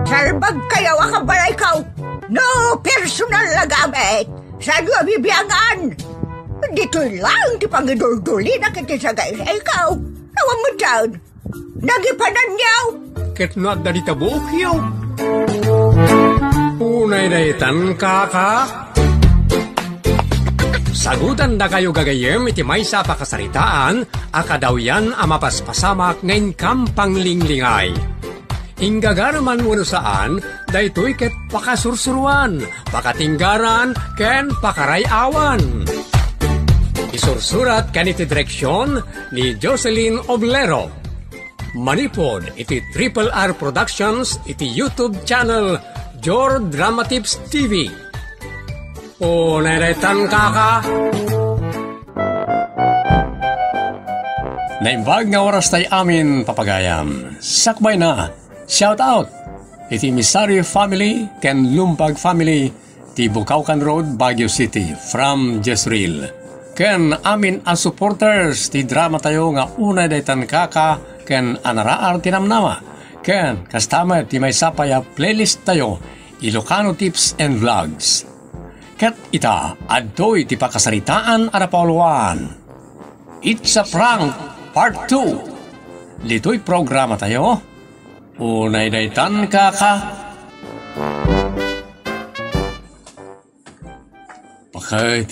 Salbag kayo akabalay ka. No personal na gamit. Sa iyo bibiyangan. Dito lang di pangidul-duli na kitisagay sa ikaw. Nawang mo dyan. Nagipanan niyaw. Ket na dalita bukyaw. Unay daytan kaka. Sagutan na kayo gagayem iti may sa pakasaritaan, akadaw yan amapaspasamak ngayon kampang linglingay. Ingagaraman mo saan, daytoy ket pakasursuruan, pakatinggaran, ken pakarayawan. Isursurat kaniti direksyon ni Jocelyn Oblero. Manipod iti Triple R Productions iti YouTube channel Jor Drama Tips TV. O naretan kaka. Naimbag nga oras tayo amin papagayam. Sakbay na. Shout out. Iti Misario family ken Lumpag family ti Bukawkan Road, Baguio City from Jezreel. Ken amin as supporters ti drama tayo nga unay daytan kaka ken anaraar tinamnama. Ken kastama ti may sapaya playlist tayo Ilocano Tips and Vlogs. Ket ita, adtoy ti pakasaritaan arapauluan. It's a Prank Part 2. Lito'y programa tayo. Unay daytan kaka. Bakit?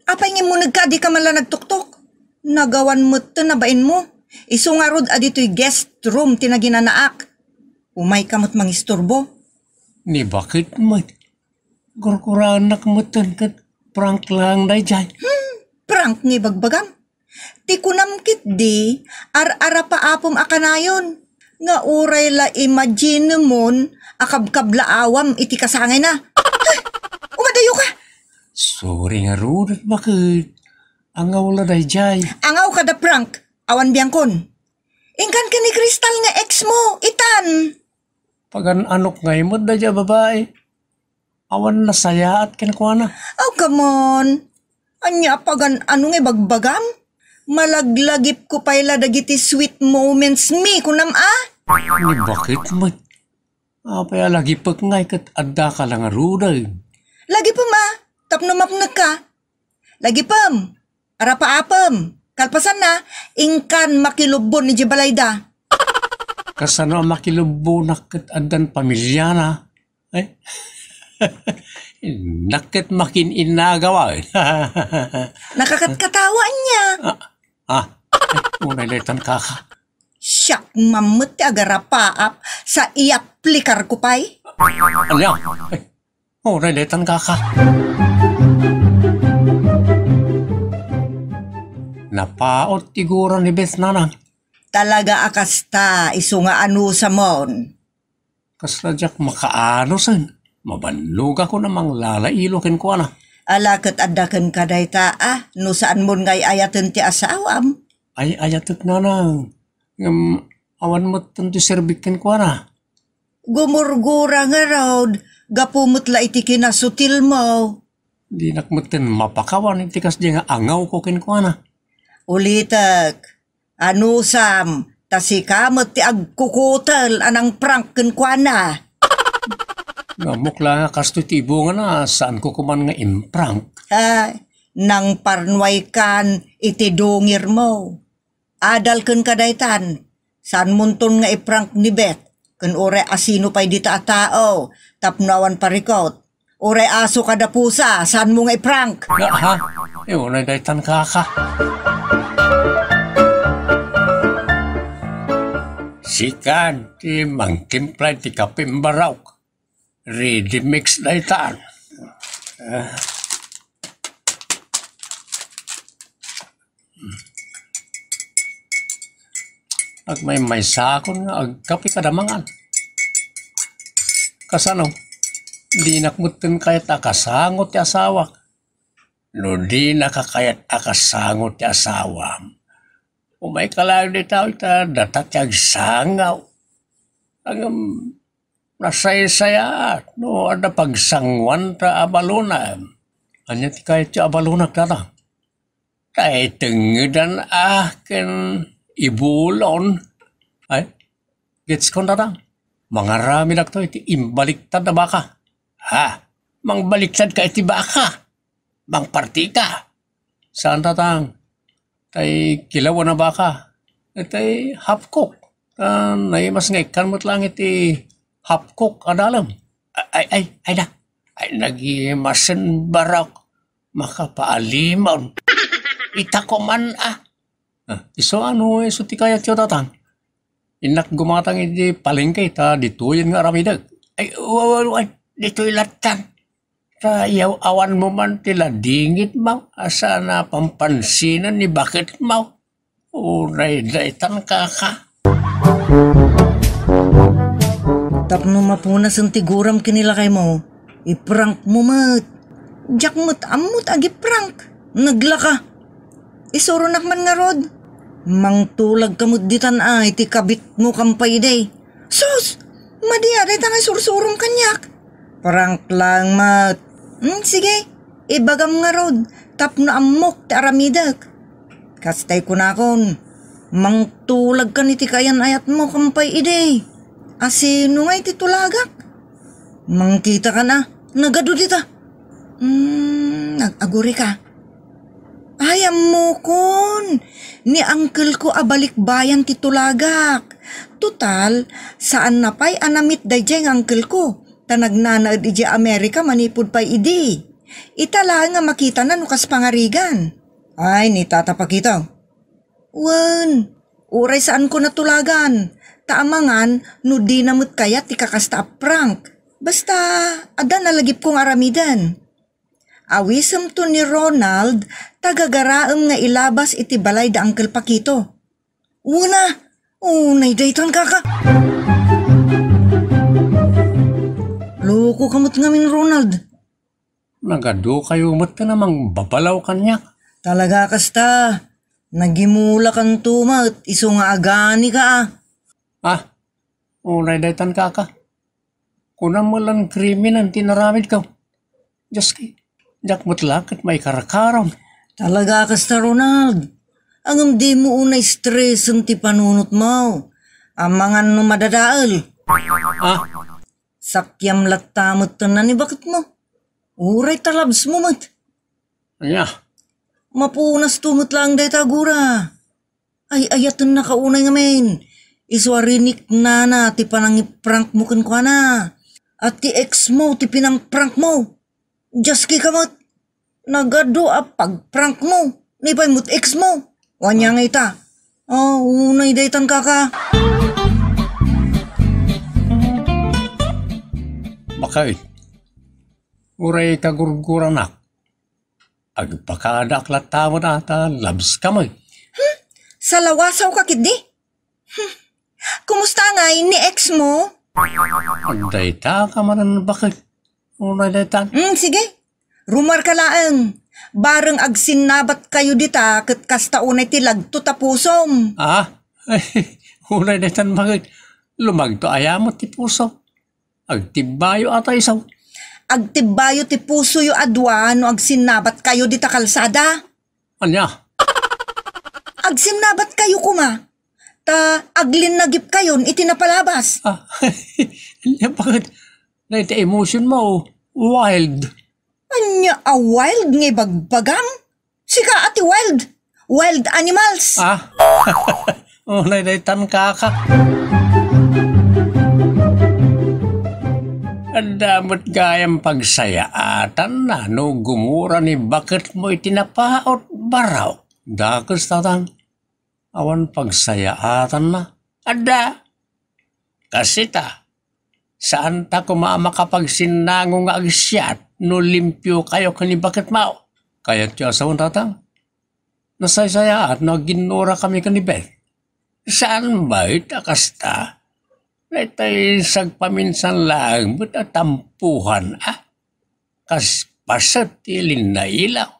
Apay nga mo nagka, di ka mala nagtuktok. Nagawan mo to na bain mo. Iso nga rod adito'y guest room tinaginanaak. Umay kamot mangisturbo. Ni bakit mo? Gurkuranak mo kat prank lang na dyan. Prank ni bagbagam. Ti kunamkit di, ar-ara pa apom akanayon. Nga uray la imagine mon, akabkabla awam iti kasangay na. Umadayo ka. Sorry nga Rod, bakit? Angaw la day jay. Angaw ka da prank, awan biyangkon. Ingkan ka ni Crystal nga ex mo, itan. Pagan anok ngay mo da dya babae. Awan na saya at kinkuha na. Oh, come on. Anya pagan ano nga bagbagam? Malaglagip ko payla dagiti sweet moments mi kunam Ni bakit mo? Apaya lagi pag ngay kat adda ka lang aruday. Lagi pa ma, tapno mapnag ka. Lagi pam, arapa apam. Kalpasan na, ingkan makilubon ni Jibalayda. Kasano makilubon na kat addan pamilya na? Nakit makin inagawa. Nakakatkatawan niya. Unay letan kaka. Siyak mamut ti agarapaap sa iaplikar ko pay. Ano? Unay letan kaka. Napaot tigura ni Beth Nanang. Talaga akasta iso nga ano sa mon. Kasradyak makaano san. Mabanlog ako namang lalailokin ko na. Alakat adakan ka dayta no saan mon ngay ayatan ti asawam. Ay ayatot na nang. Awan mo tanto serbikin ko na. Gumurgura nga raod, gapumot la iti kinasutil mo. Di nakmutin mapakawan iti kas di nga angaw ko kinkuha na. Ulitak, anusam, tasikamot ti agkukutal anang prank kinkuha na. Namukla nga kasto tibo nga na saan ko kuman nga imprank. Nang parnway kan iti dungir mo. Adal kan kadaytan, saan munton nga iprank ni Beth, kan ore asino pa'y dita a tao, tapnawan parikot. Ore aso kada pusa, saan mo nga iprank? Unay daytan kaka. Sikan, ti mangtimpla ti kapimbaraw. Ready mix daytan. Ag may sakon nga agkapi kadamangan. Kasano? Di nakmutin kayat akasangot ti asawa. No di nakakayat akasangot ti asawa. Umay kalang di tao ita datatiyag sangaw. Ang nasaya-saya no ada pagsangwan ta abaluna. Anya ti kayat ti abaluna ka. Kaya tengidan akin ibulon. Ay, gets ko na lang. Mga rami na to, iti imbaliktad na baka. Ha? Mangbaliktad ka iti baka. Mangparti ka. Saan tatang? Tay kilaw na baka. Tay half cook. Naimas nga ikan mo't lang iti half cook adalam. Ay na. Ay nagimasen barak. Makapaalimaw. Ita ko man iso ano iso ti kaya tiyo tatang. Inak gumatang iti palengke ta dituyin nga ramidag. Ay dito'y latan. Ta iyaw awan mo man tila dingit mo. Asa na pampansinan ni bakit mo. Uray daitan ka. Tapno mapunas ang tiguram kinilakay mo. Iprank mo mat. Diyak mo't amot agi prank. Naglaka. Isuro nakman nga rod. Mangtulag kamot ditan iti kabit mo kampay day. Sus! Madiya day tangay sursurong kanyak. Prank lang mat. Sige. Ibagam nga rod. Tapno amok ti aramidak. Kastay ko na kon. Mangtulag ka niti kayan ayat mo kampay ide. Asino nga iti tulagak. Mangkita ka na. Nagado dita. Nag-aguri ka. Ay, mo kon. Ni uncle ko abalikbayan ti tulagak. Total, saan na pa'y anamit dayjay ng uncle ko. Tanagnanaad iji Amerika manipod pa'y idi. Itala nga makita na nukas pangarigan. Ay, ni tata pakita. Wan, uray saan ko natulagan. Taamangan, no di namut kaya ti kakasta prank. Basta, ada nalagip kong aramidan. Awisam to ni Ronald, tagagaraam nga ilabas iti balay da Uncle Pakito. Una, unay daytan kaka. Loko kamot ngamin Ronald. Nagado kayo mat ka namang babalaw kanyak. Talaga kasta, nagimula kan tumat, iso nga agani ka Unay daytan kaka. Kunang mo lang krimen ang tinaramid ka. Diyos kay. Dak mutlak at may karakaram. Talaga kasta Ronald. Ang di mo unay stress ang ti panunot mo. Amangan no madadaal. Sakyam latamot tanan ni bakit mo. Uray talabs mo mat. Anya? Mapunas tumot lang day tagura. Ay ayatan na kaunay ngamin. Iswarinik na ti panang prank mo kan kwa na. At ti ex mo ti pinang prank mo. Just kay kamot. Nagado pag-prank mo. Nipay mo't ex mo. Wanya nga ita. Unay daytan kaka. Bakit? Uray kagurguran na. Agpakadaklat tamo na ata labs kamay. Sa lawasaw ka kidi? Kumusta nga ni ex mo? Dayta ka man bakit? Unay daytan? Sige. Rumar ka laang. Bareng agsinabat kayo dita ket kasta unay tilag to tapusom. Unay daytan bakit? Lumagto ayamot ti puso. Agtibayo ata isaw. Agtibayo ti puso yu adwa no agsinabat kayo dita kalsada. Anya? Agsinabat kayo kuma. Ta aglin nagip kayon iti napalabas. Bakit? Na iti emotion mo, wild. Anya wild nga bagbagam? Sika ati wild. Wild animals. Unay daytan kaka. Ang damot gayang pagsayaatan na no gumura ni bakit mo itinapaot baraw. Dakos tatang. Awan pagsayaatan na. Ada. Kasi saan ta kumama kapag sinango nga agisyat no limpyo kayo kani bakit mao? Kaya tiyo sa tatang. Nasaysayaan no ginura kami kani Beth. Saan ba itakasta? Naitay sagpaminsan lang but atampuhan Kas pasat ilin na ilaw.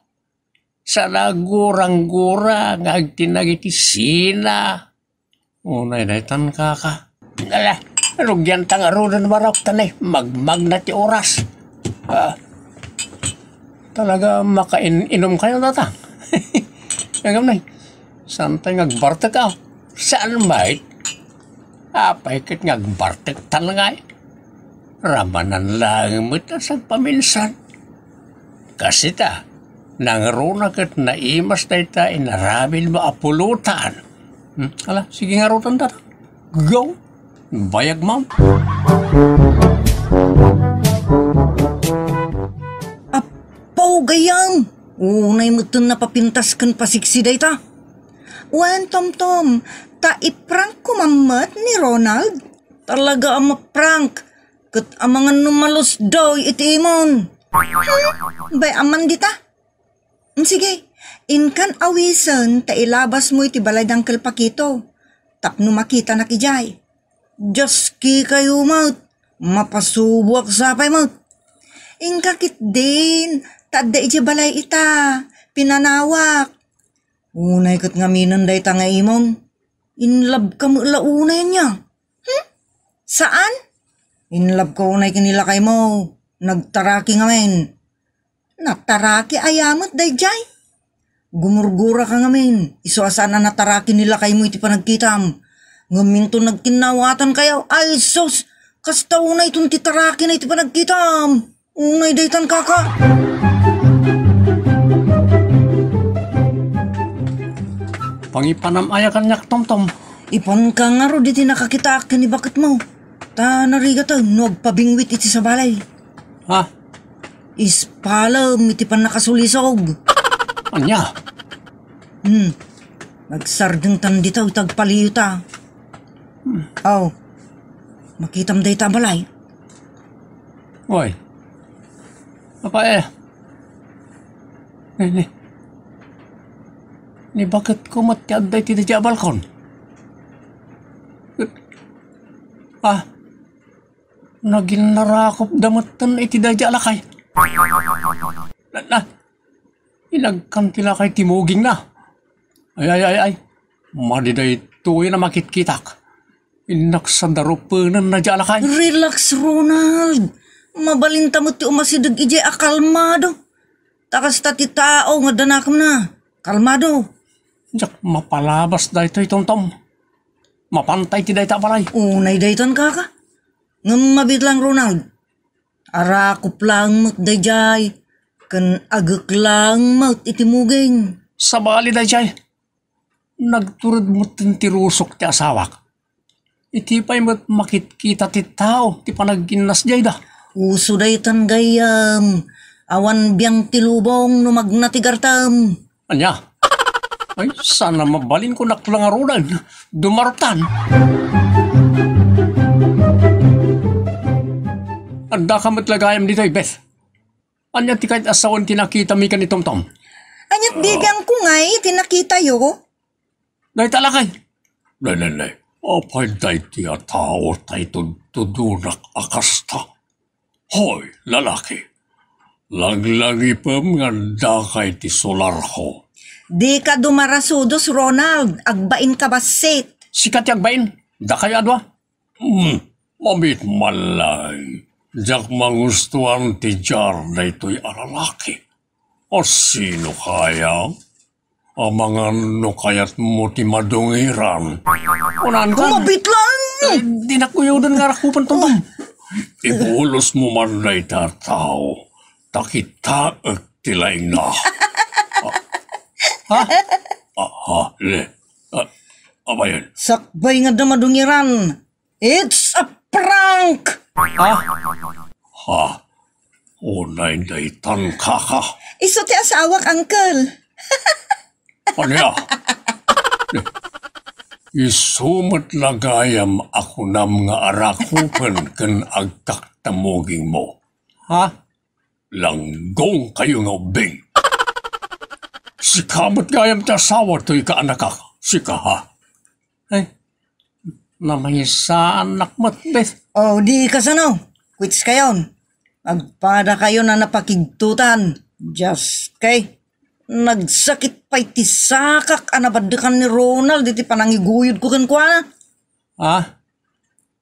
Sa nagurang-gura nga agtinagiti sina. Unay daytan kaka. Rugyan tang arudan barak tanay. Magmag na ti oras. Talaga makainom kayo tatang. Ngam na. Saan tayo ngagbarta ka? Saan ba? Apay kat ngagbartektan nga eh. Ramanan lang mo ta sa paminsan. Kasi ta, nangruna kat naimas na ita inaramin maapulutan. Ala, sige nga rutan ta. Go! Bayag mo. Apaw gayam! Unay mo ito napapintas kan pasiksiday ta. Wen, Tom, ta iprank ko mamat ni Ronald. Talaga ang maprank. Kat ang mga numalos daw iti imon. Bay aman dita. Sige, inkan awisan ta ilabas mo iti balay ng kalpakito. Tapno makita na kijay. Diyos ki kayo maut. Mapasubok sapay maut. Inkakit din. Tadda iti balay ita. Pinanawak. Unay kat ngaminan day ta nga imon. Inlab ka mo launay niya. Saan? Inlab ko unay kanila kay mo. Nagtaraki ngamin. Nataraki ayamot day jay. Gumurgura ka ngamin. Isuasan na nataraki nila kay mo iti panagkitam. Ngamin to nagkinawatan kayo. Ay sus! Kasta unay itong titaraki na iti panagkitam. Unay day tan kaka. Pangipanamaya kanyak, Tom. Ipan ka nga ro diti nakakita ka ni bakit mo. Ta nariga ta, nagpabingwit iti sa balay. Ha? Ispalam iti pan nakasulisog. Anya? Nagsardeng tan dito tagpaliyo ta. Aw, makitam day ta balay. Hoy. Apa ni bakit ko matiad day ti sa balkon? Naging narakop damatan iti dadya alakay. Inagkantila kay timuging na. Ay. Madiday tuwi na makitkitak. Inaksandarupanan na dya alakay. Relax, Ronald. Mabalinta mo ti umasidag ije akalmado. Takas tati tao nga danakam na. Kalmado. Jak mapalabas day to Tom. Mapantay ti day ta balay. Unay daytan kaka. Ngamabit lang, Ronald. Arakop lang mo't dayjay. Kan agak lang mo't itimuging. Sa bali dayjay. Nagturod mo tintirusok ti asawak. Iti pa'y mo't makitkita ti tao. Ti panagkinas jay da. Uso daytan gayam. Awan biyang tilubong no magnatigartam. Anya? Ay, sana mabalin ko naklangarunan. Dumarutan. Anda ka matlagayam dito, Beth. Anya ti kahit asawan tinakita mi ka ni Tom. Anyat bibiyang ko ngay, tinakita yo. Dahil talakay. Nay. Apay dahi ti a tao tayo tudunak akasta. Hoy, lalaki. Laglagi pa nga dakay ti solar ko. Di ka dumarasudos, Ronald. Agbain ka basit. Sikat yagbain. Dakay adwa. Mamit malay. Diyak mangustuhan ti jar na ito'y alalaki. O sino kaya? Ang mga no kaya't mo ti madungiran. Unahan ka. Kumabit lang! Di na kuyaw doon nga rakupan Tom. Ibulos mo man na itatao. Takitaag tilaing na. Abayan. Sakbay nga damadungiran. It's a prank! Unay daytan kaka. Iso ti asawak, uncle. Anya? Isumat lagayam ako nam nga arakupan kan agtaktamoging mo. Langgong kayo nga ubing. Sikamat gayam ti asawa to'y kaanakak. Sika ha? Ay, namaysa anak matbeth. Oh, di kasano. Quits kayon. Agpada kayo na napakigtutan. Just kay. Nagsakit pa'y tisakak anabadakan ni Ronald. Iti panangiguyod ko kan kwa na.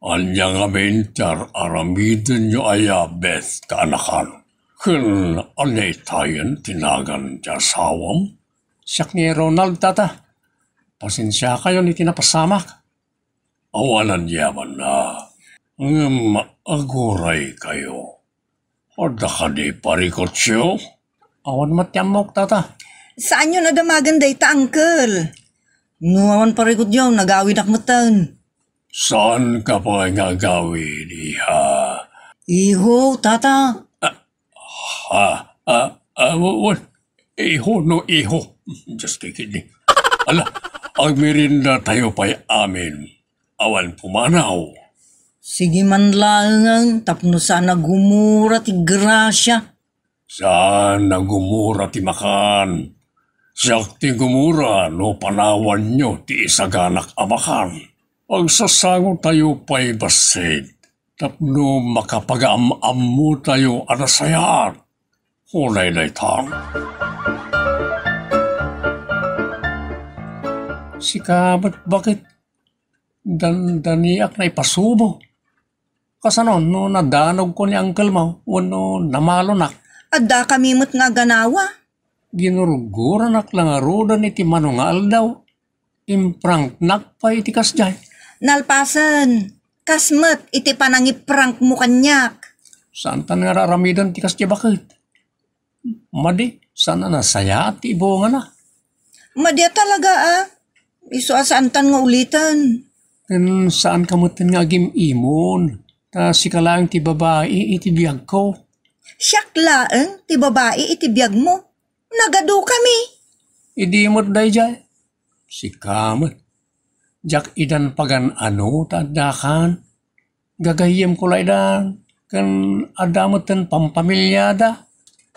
Anya nga mentar aramidin nyo aya Beth kaanakan. Kun anay tayon tinagan ti asawam. Siyak ni Ronald tata. Pasensya kayo ni tinapasamak. Awalan yaman na. Maaguray kayo. Ada ka di parikot siyo? Awan matyamok, tata. Saan yun nadamagan dayta, uncle? Ngawan parikot yun, nagawin akmatan. Saan ka pa nga gawin, iha? Iho, tata. What? Iho no iho. Just kidding. Ala, ang merinda tayo pa'y amin. Awan pumanaw. Sige man lang, tapno sana gumura ti grasya. Saan na gumura ti makan? Siyak ti gumura no panawan nyo ti isaganak amakan. Ang sasango tayo pa'y basid. Tapno makapag-am-am mo tayo anasayaan. Hulay laytang. Sikabat bakit daniak na ipasubo? Kasanon no nadanog ko ni uncle mo, wano namalonak. Adda kami mo't nga ganawa. Ginuruguran ak lang arudan iti manungal daw. Imprang nakpa iti kasjay. Nalpasan, kasmet iti panangiprank mo kanyak. Saan tan nga raramidan ti kasjay bakit? Madi, sana nasaya at ibunga na. Madya talaga Iso asaan tan nga ulitan. Kan saan kamutin nga imon? Ta si kalang ti babae iti biyag ko. Siyak laeng ti babae iti biyag mo. Nagado kami. Idi mo't day jay. Si kamat. Jak idan pagan ano tadakan. Gagayem ko laydan. Kan adamutan pampamilyada.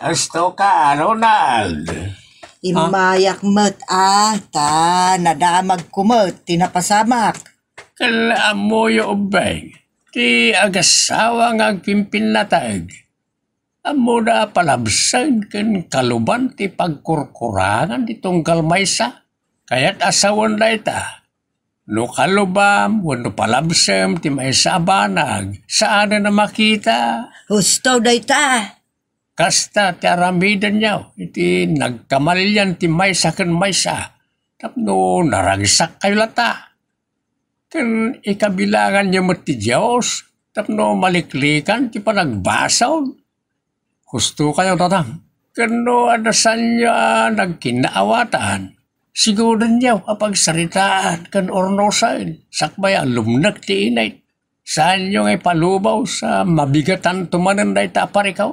Asto ka, Ronald? Imayak met ta nadamag kumet tinapasamak. Kala mo yung ubay. Ti agasawa nga agpimpin natag. Amo na palabsan kan kaluban ti pagkurkurangan ti tunggal maysa. Kaya't asawan na ita. No kalubam, wano palabsam ti maysa banag. Saan na makita? Husto dayta. Kasta ti aramidan niyaw. Iti nagkamalyan ti maysa kan maysa. Tapno naragsak kayo lata. Kan ikabilangan niyo mo ti Diyos. Tapno maliklikan ti panagbasaw. Gusto kayo tatang. Kano adasan niyo nagkinaawatan. Siguro niyo apagsaritaan kan ornosain. Sakbay alumnag ti inay. Saan niyo ngay palubaw sa mabigatan tumanan na itaparikaw.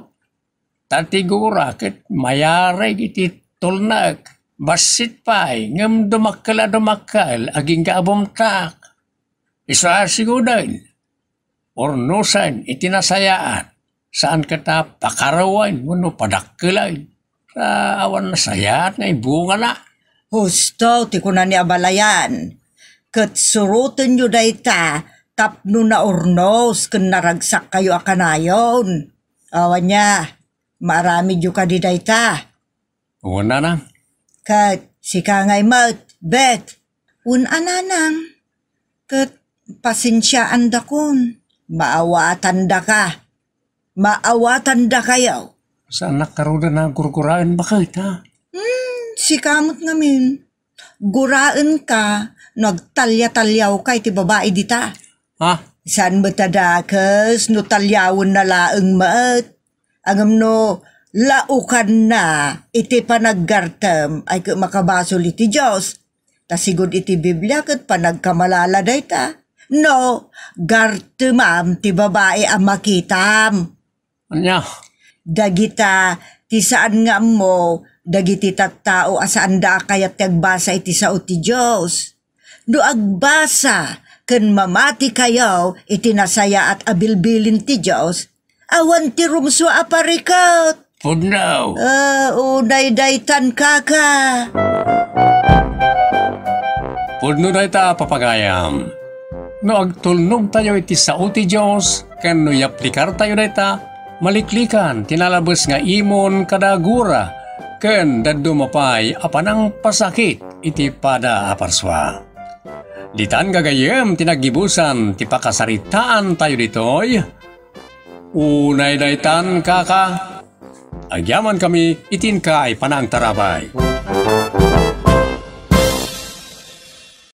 Tatigura ket mayaray iti tulnag. Basit pa'y ngam dumakal aging kaabomtak. Isa sigudan. Ornosan itinasayaan. Saan kita pakarawan wano padakkilain. Sa awan na sayat nga ibunga na. Husto ti kunan ni abalayan. Ket surutin nyo dayta tapno na ornos ken naragsak kayo akanayon. Awan niya. Marami dyo ka di dayta. Una na. Kat si kangay mat, bet. Ananang. Kat pasensyaan da kun. Maawatan da ka. Maawatan da kayo. Saan nakaroon na gurguraan bakit ha? Si kamot ngamin. Guraan ka. Nagtalya-talyaw ka iti babae dita. Ha? Saan mo tadakas no talyawon na laeng mat? Angam no, laukan na iti panaggartem ay makabasol iti Diyos. Tasigod iti Biblia ket panagkamalala dayta. No, gartemam ti babae ang makitam. Anya? Dagita, ti saan nga mo, dagiti tattao asaan da kayat agbasa iti sao ti Diyos. Do agbasa, ken mamati kayo, iti nasaya at abilbilin ti Diyos, awan ti rumso aparikot. For now. Uday-daytan kaka. Pudno na ita papagayam. No agtulnog tayo iti sao ti Diyos, kan no yaplikar tayo na ita, maliklikan, tinalabas nga imon kadagura, kan daddo mapay apanang pasakit iti pada aparswa. Ditan gagayem tinagibusan ti pakasaritaan tayo ditoy. Unay daytan kaka. Agyaman kami itin ka ay panang tarabay.